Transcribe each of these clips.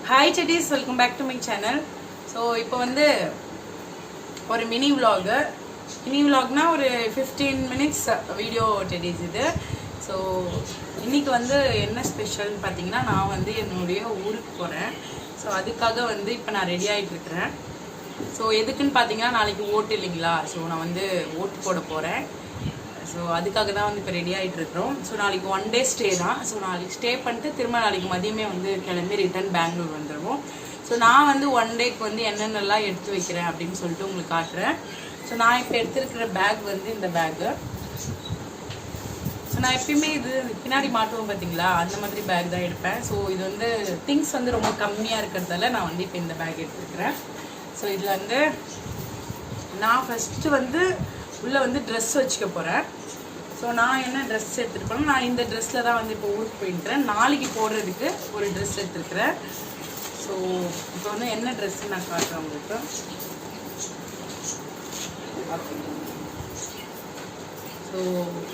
Hi Cheddies, welcome back to my channel. So இப்போ வந்து ஒரு மினி vlog na ஒரு 15 minutes வீடியோ Cheddies இது. ஸோ இன்னைக்கு வந்து என்ன ஸ்பெஷல்னு பார்த்தீங்கன்னா நான் வந்து என்னுடைய ஊருக்கு போகிறேன். ஸோ அதுக்காக வந்து இப்போ நான் ரெடி ஆகிட்டு இருக்கிறேன். ஸோ எதுக்குன்னு பார்த்தீங்கன்னா நாளைக்கு ஓட்டு இல்லைங்களா. ஸோ நான் வந்து ஓட்டு போட போகிறேன். ஸோ அதுக்காக தான் வந்து இப்போ ரெடி ஆகிட்டு இருக்கிறோம். ஸோ நாளைக்கு 1 day ஸ்டே தான். ஸோ நாளைக்கு ஸ்டே பண்ணிட்டு திரும்ப நாளைக்கு மதியமே வந்து கிளம்பி ரிட்டர்ன் பெங்களூர் வந்துடுவோம். ஸோ நான் வந்து 1 dayக்கு வந்து என்னென்னலாம் எடுத்து வைக்கிறேன் அப்படின்னு சொல்லிட்டு உங்களுக்கு காட்டுறேன். ஸோ நான் இப்போ எடுத்துருக்கிற பேக் வந்து இந்த பேக்கு. ஸோ நான் எப்பயுமே இது பின்னாடி மாட்டுவோம் பார்த்தீங்களா, அந்த மாதிரி பேக் தான் எடுப்பேன். ஸோ இது வந்து திங்ஸ் வந்து ரொம்ப கம்மியாக இருக்கிறதால நான் வந்து இப்போ இந்த பேக் எடுத்துருக்கிறேன். ஸோ இதில் வந்து நான் ஃபஸ்ட்டு வந்து உள்ளே வந்து ட்ரெஸ் வச்சுக்க போகிறேன். ஸோ நான் என்ன ட்ரெஸ் எடுத்துகிட்டு போனேன், நான் இந்த ட்ரெஸ்ஸில் தான் வந்து இப்போ ஊருக்கு போயிட்டுறேன். நாளைக்கு போடுறதுக்கு ஒரு ட்ரெஸ் எடுத்துருக்கிறேன். ஸோ இப்போ வந்து என்ன ட்ரெஸ்ஸு நான் காட்டுறேன் உங்களுக்கு. ஸோ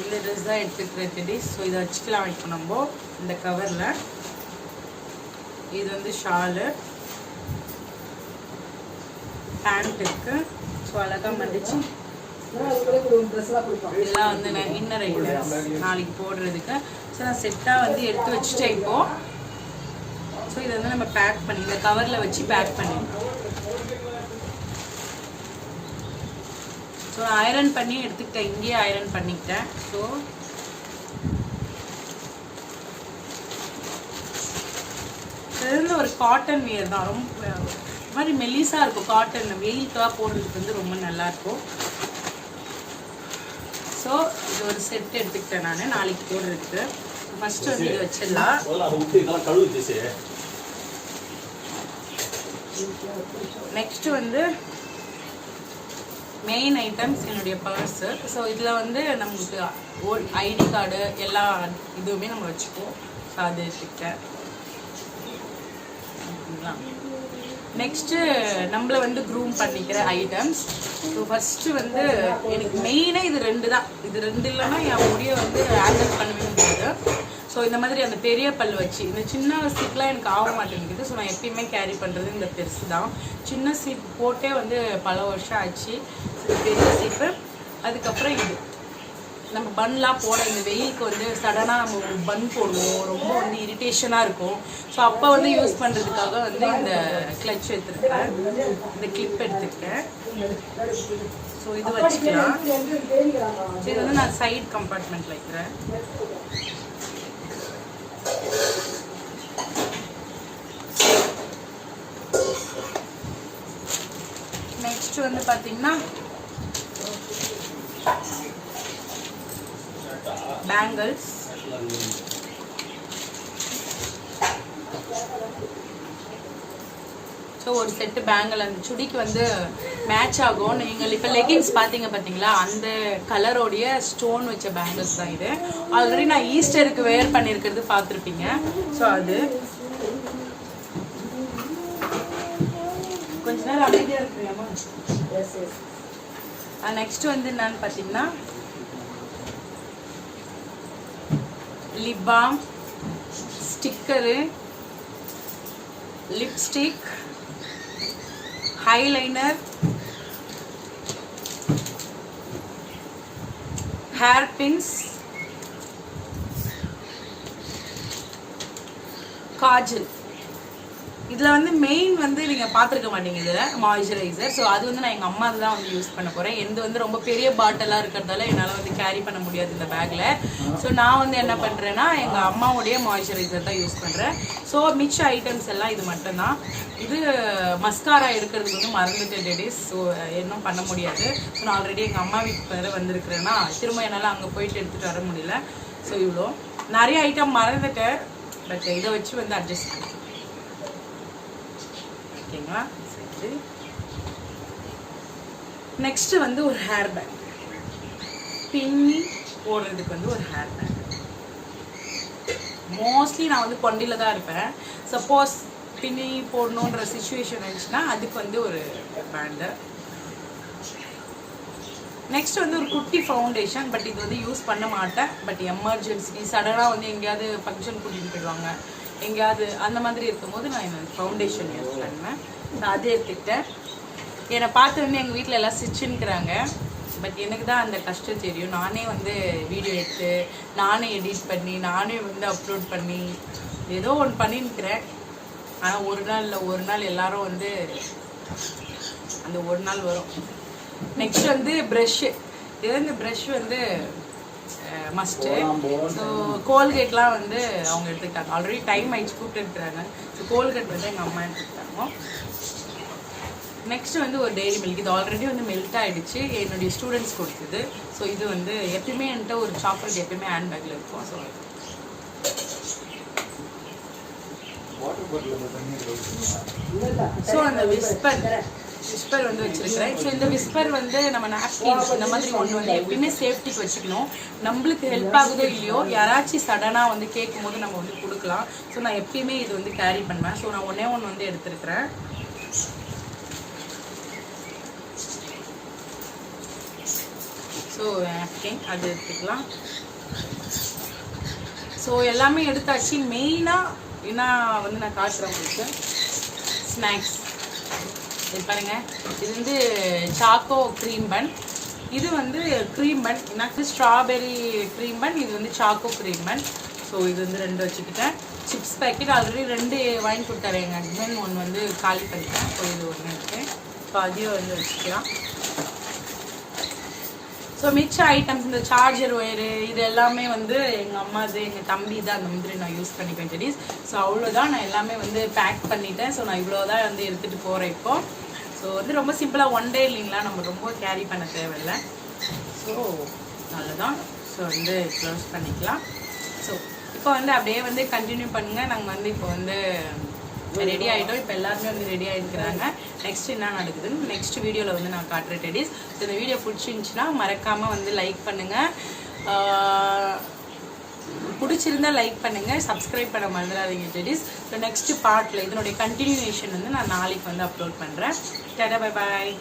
இந்த ட்ரெஸ் தான் எடுத்துக்கிறேன் Cheddies. ஸோ இதை வச்சுக்கலாம் இப்போ நம்ம இந்த கவரில். இது வந்து ஷாலு, பேண்ட் இருக்குது. ஸோ அழகாக மடிச்சு இதெல்லாம் வந்து நான் இன்னர் ஐட்டம்ஸ் நாளைக்கு போடுறதுக்கு. ஸோ நான் செட்டாக வந்து எடுத்து வச்சுட்டேன் இப்போது. ஸோ இதை வந்து நம்ம பேக் பண்ணி இந்த கவரில் வச்சு பேக் பண்ணிடலாம். ஸோ நான் ஐரன் பண்ணி எடுத்துக்கிட்டேன், இங்கேயே ஐரன் பண்ணிக்கிட்டேன். ஸோ இது வந்து ஒரு காட்டன் வியர் தான், ரொம்ப மாதிரி மெல்லிஸாக இருக்கும். காட்டன் வெயிலுக்காக போடுறதுக்கு வந்து ரொம்ப நல்லாயிருக்கும். ஸோ இது ஒரு செட் எடுத்துக்கிட்டேன் நான் நாளைக்கு போடுறதுக்கு. ஃபஸ்ட்டு வந்து இது வச்சிடலாம். நெக்ஸ்ட்டு வந்து மெயின் ஐட்டம்ஸ் என்னுடைய பர்ஸு. ஸோ இதில் வந்து நமக்கு ஐடி கார்டு எல்லா இதுவுமே நம்ம வச்சுக்குவோம். ஸோ அது எடுத்துக்கிட்டேன். ஓகேங்களா. நெக்ஸ்ட்டு நம்மளை வந்து க்ரூம் பண்ணிக்கிற ஐட்டம்ஸ். ஸோ ஃபஸ்ட்டு வந்து எனக்கு மெயினாக இது 2 தான். இது 2 இல்லைன்னா என் முடியை வந்து ஹேண்டில் பண்ணவே முடியாது. ஸோ இந்த மாதிரி அந்த பெரிய பல் வச்சு இந்த சின்ன சீப்லாம் எனக்கு ஆக மாட்டேங்குது. ஸோ நான் எப்பயுமே கேரி பண்ணுறது இந்த பெருசு தான். சின்ன சீப் போட்டே வந்து பல வருஷம் ஆச்சு. பெரிய சீப்பு. அதுக்கப்புறம் இது நம்ம பன்லாம் போட இந்த வெயிலுக்கு வந்து சடனாக நம்ம பன் போடுவோம், ரொம்ப வந்து இரிட்டேஷனாக இருக்கும். ஸோ அப்போ வந்து யூஸ் பண்ணுறதுக்காக வந்து இந்த கிளச் எடுத்துருக்கேன், இந்த கிளிப் எடுத்துருக்கேன். ஸோ இது வச்சுக்கலாம். ஸோ இது வந்து நான் சைட் கம்பார்ட்மெண்ட்டில் வைக்கிறேன். நெக்ஸ்ட் வந்து பார்த்தீங்கன்னா பேங்கிள்ஸ். ஸோ ஒரு செட்டு பேங்கிள் அந்த சுடிக்கு வந்து மேட்ச் ஆகும். நீங்கள் இப்போ லெகின்ஸ் பார்த்தீங்களா, அந்த கலரோடைய ஸ்டோன் வச்ச பேங்கிள்ஸ் தான் இது. ஆல்ரெடி நான் ஈஸ்டருக்கு வேர் பண்ணியிருக்கிறது பார்த்துருப்பீங்க. ஸோ அது கொஞ்ச நேரம் அமைதியாக இருக்குல்லாமா. நெக்ஸ்ட் வந்து என்னன்னு பார்த்தீங்கன்னா lip balm, sticker, lipstick, eyeliner, hair pins, Kajal. இதில் வந்து மெயின் வந்து நீங்கள் பார்த்துருக்க மாட்டீங்க இதில் மாய்ஸ்சரைசர். ஸோ அது வந்து நான் எங்கள் அம்மா தான் வந்து யூஸ் பண்ண போகிறேன். எந்த வந்து ரொம்ப பெரிய பாட்டிலாக இருக்கிறதால என்னால் வந்து கேரி பண்ண முடியாது இந்த பேக்கில். ஸோ நான் வந்து என்ன பண்ணுறேன்னா எங்கள் அம்மாவுடைய மாய்ஸ்சரைசர் தான் யூஸ் பண்ணுறேன். ஸோ மிச்ச ஐட்டம்ஸ் எல்லாம் இது மட்டும்தான். இது மஸ்காரா எடுக்கிறதுக்கு வந்து மறந்துட்டு Cheddies. ஸோ இன்னும் பண்ண முடியாது. ஸோ நான் ஆல்ரெடி எங்கள் அம்மா வீட்டுக்கு வேறு வந்திருக்கிறேன்னா திரும்ப என்னால் அங்கே போயிட்டு எடுத்துகிட்டு வர முடியல. ஸோ இவ்வளோ நிறைய ஐட்டம் மறந்துட்டேன். பட் இதை வச்சு வந்து அட்ஜஸ்ட் பண்ணி ஓகேங்களா. சரி, நெக்ஸ்ட்டு வந்து ஒரு ஹேர் பேண்ட், பின்னி போடுறதுக்கு வந்து ஒரு ஹேர் பேண்ட். மோஸ்ட்லி நான் வந்து கொண்டியில் தான் இருப்பேன். சப்போஸ் பின்னி போடணுன்ற சிச்சுவேஷன் இருந்துச்சுன்னா அதுக்கு வந்து ஒரு பேண்டு. நெக்ஸ்ட் வந்து ஒரு குட்டி ஃபவுண்டேஷன். பட் இது வந்து யூஸ் பண்ண மாட்டேன். பட் எமர்ஜென்சி சடனாக வந்து எங்கேயாவது ஃபங்க்ஷன் கூட்டிகிட்டு போயிடுவாங்க, எங்கேயாவது அந்த மாதிரி இருக்கும்போது நான் ஃபவுண்டேஷன் யூஸ் பண்ணுவேன். நான் அது எடுத்துக்கிட்டேன். என்னை பார்த்து வந்து எங்கள் வீட்டில் எல்லாம் சிச்சுன்னுக்குறாங்க. பட் எனக்கு தான் அந்த கஷ்டம் தெரியும். நானே வந்து வீடியோ எடுத்து நானே எடிட் பண்ணி நானே வந்து அப்லோட் பண்ணி ஏதோ ஒன்று பண்ணின்னுக்கிறேன். ஆனால் ஒரு நாள் எல்லாரும் வந்து அந்த ஒரு நாள் வரும். நெக்ஸ்ட் வந்து ப்ரஷ்ஷு. இது வந்து ப்ரஷ் வந்து மஸ்ட்டு. ஸோ கோல்கேட்லாம் வந்து அவங்க எடுத்துக்கிட்டாங்க. ஆல்ரெடி டைம் ஆயிடுச்சு கூப்பிட்டு எடுத்துக்கிறாங்க. ஸோ கோல்கேட் வந்து எங்கள் அம்மா எடுத்துக்கிட்டாங்க. நெக்ஸ்ட் வந்து ஒரு டெய்ரி மில்க். இது ஆல்ரெடி வந்து மெல்ட் ஆகிடுச்சு. என்னுடைய ஸ்டூடெண்ட்ஸ் கொடுத்தது. ஸோ இது வந்து எப்பயுமே என்கிட்ட ஒரு சாக்லேட் எப்பயுமே ஹேண்ட் பேக்கில் இருக்கும். ஸோ அந்த விஸ்பர் வந்து வச்சிருக்கிறேன். ஸோ இந்த விஸ்பர் வந்து நம்ம நாப்கின் இந்த மாதிரி ஒன்று வந்து எப்பயுமே சேஃப்டிக்கு வச்சுக்கணும். நம்மளுக்கு ஹெல்ப் ஆகுதோ இல்லையோ யாராச்சும் சடனாக வந்து கேட்கும் போது நம்ம வந்து கொடுக்கலாம். ஸோ நான் எப்பயுமே இது வந்து கேரி பண்ணுவேன். ஸோ நான் ஒன்று வந்து எடுத்துருக்கிறேன். ஸோ நாப்கின் அது எடுத்துக்கலாம். ஸோ எல்லாமே எடுத்தாச்சு. மெயினாக என்ன வந்து நான் காட்டுறேன் உங்களுக்கு ஸ்நாக்ஸ். இது பாருங்க, இது வந்து சாக்கோ க்ரீம் பன். இது வந்து க்ரீம் பன். எனக்கு ஸ்ட்ராபெரி க்ரீம் பன், இது வந்து சாக்கோ க்ரீம் பன். ஸோ இது வந்து 2 வச்சுக்கிட்டேன். சிப்ஸ் பேக்கெட் ஆல்ரெடி 2 வாங்கி கொடுத்தாரு எங்கள் ஹஸ்பண்ட். 1 வந்து காலி பண்ணிட்டேன். ஸோ இது 1 இருக்குது. ஸோ அதையும் வந்து வச்சுக்கலாம். ஸோ மிச்ச ஐட்டம்ஸ் இந்த சார்ஜர் ஒயரு இது எல்லாமே வந்து எங்கள் அம்மா இது எங்கள் தம்பி தான் அந்த மாதிரி நான் யூஸ் பண்ணிப்பேன் டெடிஸ். ஸோ அவ்வளோதான். நான் எல்லாமே வந்து பேக் பண்ணிட்டேன். ஸோ நான் இவ்வளோ தான் வந்து எடுத்துகிட்டு போகிறேன் இப்போ. ஸோ வந்து ரொம்ப சிம்பிளாக 1 டே இல்லைங்களா, நம்ம ரொம்ப கேரி பண்ண தேவையில்லை. ஸோ நல்லதான். ஸோ வந்து க்ளோஸ் பண்ணிக்கலாம். ஸோ இப்போ வந்து அப்படியே வந்து கண்டினியூ பண்ணுங்கள். நாங்கள் வந்து இப்போ வந்து ரெடி ஆகிட்டோம். இப்போ எல்லாருமே வந்து ரெடி ஆகிருக்கிறாங்க. நெக்ஸ்ட் என்ன நடக்குதுன்னு நெக்ஸ்ட் வீடியோவில் வந்து நான் காட்டுறேன் டெடிஸ். ஸோ இந்த வீடியோ பிடிச்சிருந்துச்சுன்னா மறக்காமல் வந்து லைக் பண்ணுங்கள். பிடிச்சிருந்தா லைக் பண்ணுங்கள். சப்ஸ்கிரைப் பண்ண மறந்துடாதீங்க டெடிஸ். ஸோ நெக்ஸ்ட் பார்ட்டில் இதனுடைய கண்டினியூஷன் வந்து நான் நாளைக்கு வந்து அப்லோட் பண்ணுறேன். Tata bye bye.